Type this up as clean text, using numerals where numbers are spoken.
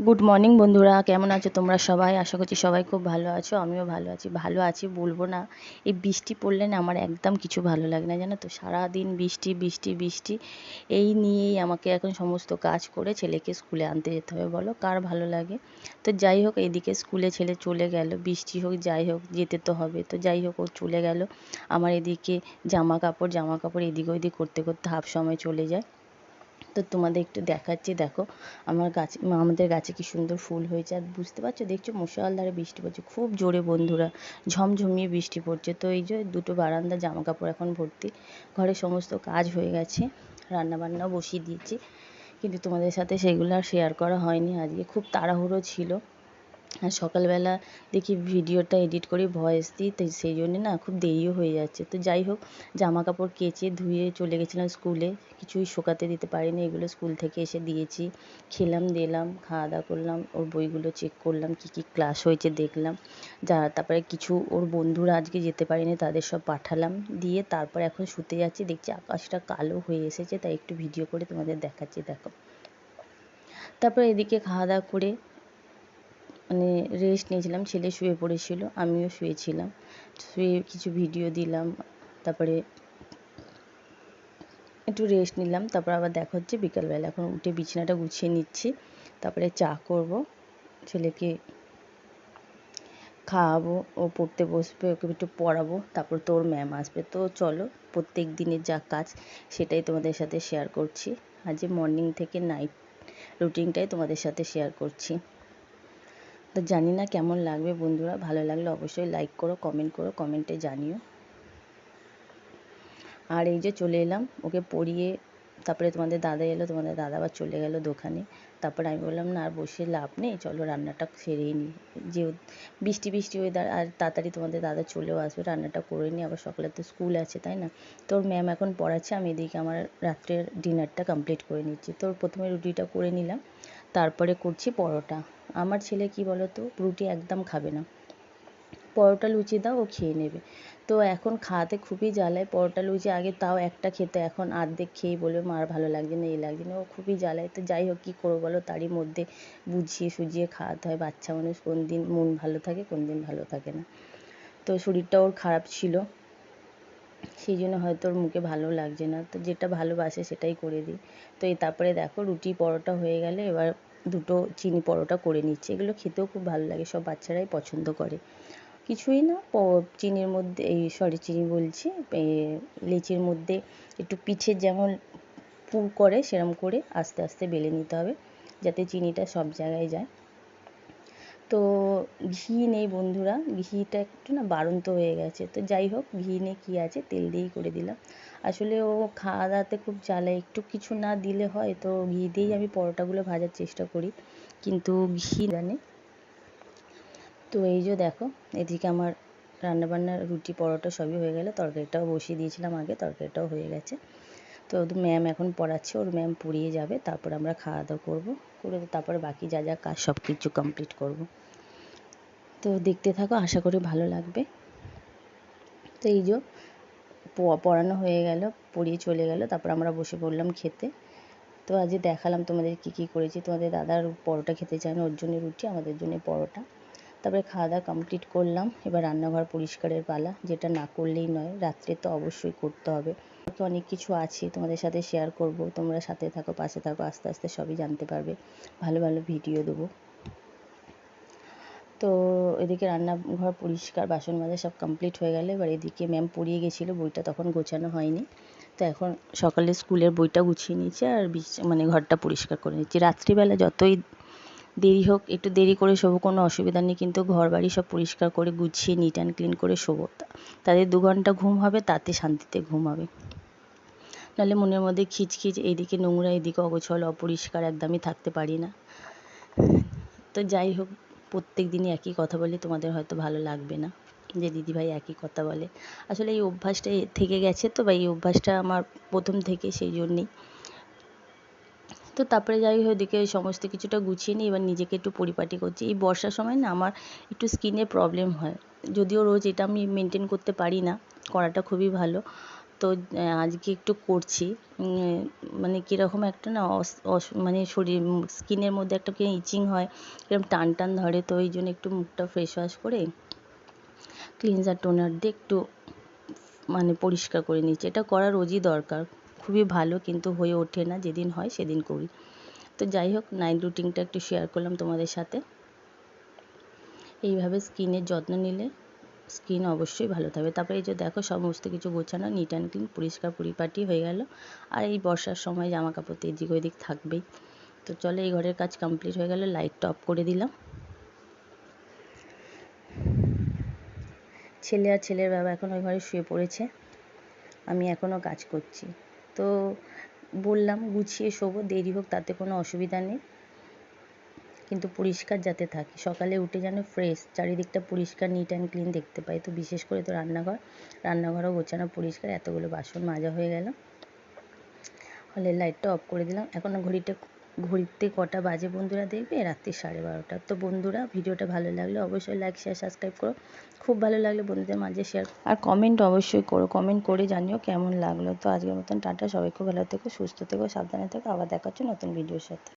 Good morning বন্ধুরা, কেমন আছো তোমরা সবাই? আশা করছি সবাই খুব ভালো আছো। আমিও ভালো আছি বলবো না। এই বৃষ্টি পড়লে না আমার একদম কিছু ভালো লাগে না, জানো তো। সারাদিন বৃষ্টি বৃষ্টি বৃষ্টি, এই নিয়েই আমাকে এখন সমস্ত কাজ করে ছেলেকে স্কুলে আনতে যেতে হবে। বলো কার ভালো লাগে? তো যাই হোক, এইদিকে স্কুলে ছেলে চলে গেল, বৃষ্টি হোক যাই হোক যেতে তো হবে। তো যাই হোক, ও চলে গেল। আমার এদিকে জামা কাপড় এদিক ওদিক করতে করতে হাফ সময় চলে যায়। তো তোমাদের একটু দেখাচ্ছি, দেখো আমাদের গাছে কি সুন্দর ফুল হয়েছে। আর বুঝতে পারছো, দেখছো মুষলধারে বৃষ্টি পড়ছে খুব জোরে বন্ধুরা, ঝমঝমিয়ে বৃষ্টি পড়ছে। তো এই যে দুটো বারান্দা জামা কাপড় এখন ভর্তি। ঘরে সমস্ত কাজ হয়ে গেছে, রান্নাবান্নাও বসিয়ে দিয়েছি, কিন্তু তোমাদের সাথে সেগুলো আর শেয়ার করা হয়নি। আজকে খুব তাড়াহুড়ো ছিল, আর সকালবেলা দেখি ভিডিওটা এডিট করে ভয়েস দিই, তো সেই জন্যে না খুব দেরিও হয়ে যাচ্ছে। তো যাই হোক, জামা কাপড় কেচে ধুয়ে চলে গেছিলাম স্কুলে, কিছুই শোকাতে দিতে পারিনি। এগুলো স্কুল থেকে এসে দিয়েছি, খেলাম দিলাম, খাওয়া দাওয়া করলাম, ওর বইগুলো চেক করলাম, কী কী ক্লাস হয়েছে দেখলাম। তারপরে কিছু ওর বন্ধুরা আজকে যেতে পারেনি, তাদের সব পাঠালাম, দিয়ে তারপর এখন শুতে যাচ্ছি। দেখছি আকাশটা কালো হয়ে এসেছে, তাই একটু ভিডিও করে তোমাদের দেখাচ্ছি, দেখো। তারপর এদিকে খাওয়া দাওয়া করে রেস্ট নিয়েছিলাম। ছেলে শুয়ে পড়েছিল, আমিও শুয়েছিলাম, শুয়ে কিছু ভিডিও দিলাম, তারপরে একটু রেস্ট নিলাম। তারপর আবার দেখা হচ্ছে বিকালবেলা। এখন উঠে বিছানাটা গুছিয়ে নিচ্ছি, তারপরে চা করব, ছেলেকে খাওয়াবো, ও পড়তে বসবে, ওকে একটু পড়াবো, তারপর তো ওর ম্যাম আসবে। তো চলো, প্রত্যেক দিনের যা কাজ সেটাই তোমাদের সাথে শেয়ার করছি। আজ মর্নিং থেকে নাইট রুটিনটাই তোমাদের সাথে শেয়ার করছি। তো জানি না কেমন লাগবে বন্ধুরা, ভালো লাগলে অবশ্যই লাইক করো, কমেন্ট করো, কমেন্টে জানিও। আর এই যে চলে এলাম ওকে পড়িয়ে, তারপরে তোমাদের দাদা এলো, তোমাদের দাদা আবার চলে গেল দোকানে। তারপরে আমি বললাম না আর বসে লাভ নেই, চলো রান্নাটা সেরেই নিই। যে বৃষ্টি বৃষ্টি ওয়েদার, আর তাড়াতাড়ি তোমাদের দাদা চলেও আসবে, রান্নাটা করে নিই, আবার সকালে তো স্কুল আছে, তাই না। তোর ম্যাম এখন পড়াচ্ছে, আমি এদিকে আমার রাত্রের ডিনারটা কমপ্লিট করে নিচ্ছি। তো প্রথমে রুটিটা করে নিলাম, তারপরে করছি পরোটা। আমার ছেলে কি বলো তো, রুটি একদম খাবে না, পরোটা লুচি দাও ও খেয়ে নেবে। তো এখন খাওয়াতে খুবই জ্বালায়। পরোটা লুচি আগে তাও একটা খেতে, এখন অর্ধেক খেয়েই বলবে মা আর ভালো লাগছে না, এই লাগছে না, ও খুবই জ্বালায়। তো যাই হোক, কী করবো বলো, তারই মধ্যে বুঝিয়ে সুঝিয়ে খাওয়াতে হয়। বাচ্চা মানুষ, কোন দিন মন ভালো থাকে কোন দিন ভালো থাকে না। তো শরীরটা ওর খারাপ ছিল, সেই জন্য হয়তো ওর মুখে ভালো লাগছে না। তো যেটা ভালোবাসে সেটাই করে দিই। তো এই তারপরে দেখো রুটি পরোটা হয়ে গেলে এবার দুটো চিনি পরোটা করে নিচ্ছি। এগুলো খেতেও খুব ভালো লাগে, সব বাচ্চারাই পছন্দ করে। কিছুই না, চিনির মধ্যে, চিনি বলছি, লেচির মধ্যে একটু পিঠের যেমন পুর করে সেরম করে আস্তে আস্তে বেলে নিতে হবে, যাতে চিনিটা সব জায়গায় যায়। তো ঘি নেই বন্ধুরা, ঘিটা একটু না বাড়ন্ত হয়ে গেছে। তো যাই হোক, ঘি নেই, কী আছে, তেল দিয়েই করে দিলাম। আসলে ও খাওয়া দাওয়াতে খুব জ্বালায়, একটু কিছু না দিলে হয়। তো ঘি দিয়েই আমি পরোটাগুলো ভাজার চেষ্টা করি, কিন্তু ঘি জানে। তো এই যে দেখো, এদিকে আমার রান্নাবান্না রুটি পরোটা সবই হয়ে গেলে, তরকারিটাও বসিয়ে দিয়েছিলাম আগে, তরকারিটাও হয়ে গেছে। তো ম্যাম এখন পড়াচ্ছে, ওর ম্যাম পড়িয়ে যাবে, তারপর আমরা খাওয়া দাওয়া করবো, করে তারপরে বাকি যা যা কাজ সব কিছু কমপ্লিট করব। তো দেখতে থাকো, আশা করি ভালো লাগবে। তো এই যে পড়ানো হয়ে গেল, পড়িয়ে চলে গেল, তারপর আমরা বসে পড়লাম খেতে। তো আজ দেখালাম তোমাদের কী কী করেছি। তোমাদের দাদার পরোটা খেতে চায় না, ওর জন্য রুটি, আমাদের জন্য পরোটা। তারপরে খাওয়া দাওয়া কমপ্লিট করলাম, এবার রান্নাঘর পরিষ্কারের পালা, যেটা না করলেই নয়, রাত্রে তো অবশ্যই করতে হবে। অনেক কিছু আছে তোমাদের সাথে শেয়ার করব, তোমরা সাথে থাকো, পাশে থাকো, আস্তে আস্তে সবই জানতে পারবে, ভালো ভালো ভিডিও দেবো। তো এদিকে রান্নাঘর পরিষ্কার, বাসন মাজা সব কমপ্লিট হয়ে গেলে, এবার এদিকে ম্যাম পড়িয়ে গেছিলো, বইটা তখন গোছানো হয়নি। তো এখন সকালে স্কুলের বইটা গুছিয়ে নিয়েছি, আর ঘরটা পরিষ্কার করে নিচ্ছি। রাত্রিবেলা যতই দেরি হোক, একটু দেরি করে শোবো, কোনো অসুবিধা নেই, কিন্তু ঘর বাড়ি সব পরিষ্কার করে গুছিয়ে নিট অ্যান্ড ক্লিন করে শোবো। তাদের 2 ঘন্টা ঘুম হবে, তাতে শান্তিতে ঘুম হবে। নাহলে মনের মধ্যে খিচখিচ, এইদিকে নোংরা, এইদিকে অগোছল অপরিষ্কার, একদমই থাকতে পারি না। তো যাই হোক, প্রত্যেক দিনই একই কথা বলি, তোমাদের হয়তো ভালো লাগবে না যে দিদিভাই একই কথা বলে। আসলে এই অভ্যাসটা থেকে গেছে, তো বা এই অভ্যাসটা আমার প্রথম থেকে, সেই জন্যেই। তো তারপরে যাই হোক, এদিকে সমস্ত কিছুটা গুছিয়ে নিই, এবার নিজেকে একটু পরিপাটি করছি। এই বর্ষার সময় না আমার একটু স্কিনে প্রবলেম হয়, যদিও রোজ এটা আমি মেনটেন করতে পারি না, করাটা খুবই ভালো। তো আজকে একটু করছি। মানে কীরকম একটা না মানে শরীর স্কিনের মধ্যে একটা কি ইচিং হয়, এরকম টান টান ধরে, তো ওই জন্য একটু মুখটা ফেস ওয়াশ করে ক্লিনজার টোনার দিয়ে একটু মানে পরিষ্কার করে নিচ্ছি। এটা করা রোজই দরকার, খুবই ভালো, কিন্তু হয়ে ওঠে না, যেদিন হয় সেদিন করি। তো যাই হোক, নাইট রুটিনটা একটু শেয়ার করলাম তোমাদের সাথে। এইভাবে স্কিনের যত্ন নিলে স্কিন অবশ্যই ভালো থাকবে। তারপরে এই যে দেখো সমস্ত কিছু গোছানো, নিট অ্যান্ড ক্লিন, পরিষ্কার পরিপাটি হয়ে গেল। আর এই বর্ষার সময় জামা কাপড় তো এদিক ওদিক থাকবেই। তো চলো, এই ঘরের কাজ কমপ্লিট হয়ে গেল, লাইটটা অফ করে দিলাম। ছেলে আর ছেলের বাবা এখন ওই ঘরে শুয়ে পড়েছে, আমি এখনও কাজ করছি। তো বললাম গুছিয়ে শোবো, দেরি হোক তাতে কোনো অসুবিধা নেই, কিন্তু পরিষ্কার যাতে থাকে, সকালে উঠে যেন ফ্রেশ, চারিদিকটা পরিষ্কার নিট অ্যান্ড ক্লিন দেখতে পাই। তো বিশেষ করে তো রান্নাঘরও গোছানো পরিষ্কার, এতগুলো বাসন মাজা হয়ে গেল। হলের লাইটটা অফ করে দিলাম। এখন ঘড়িতে কটা বাজে বন্ধুরা দেখবে, রাত্রি 12:30। তো বন্ধুরা, ভিডিওটা ভালো লাগলে অবশ্যই লাইক, শেয়ার, সাবস্ক্রাইব করো। খুব ভালো লাগলে বন্ধুদের মাঝে শেয়ার আর কমেন্ট অবশ্যই করো, কমেন্ট করে জানিও কেমন লাগলো। তো আজকের মতন টাটা, সবাই খুব ভালো থেকো, সুস্থ থেকো, সাবধানে থেকো, আবার দেখা হচ্ছে নতুন ভিডিওর সাথে।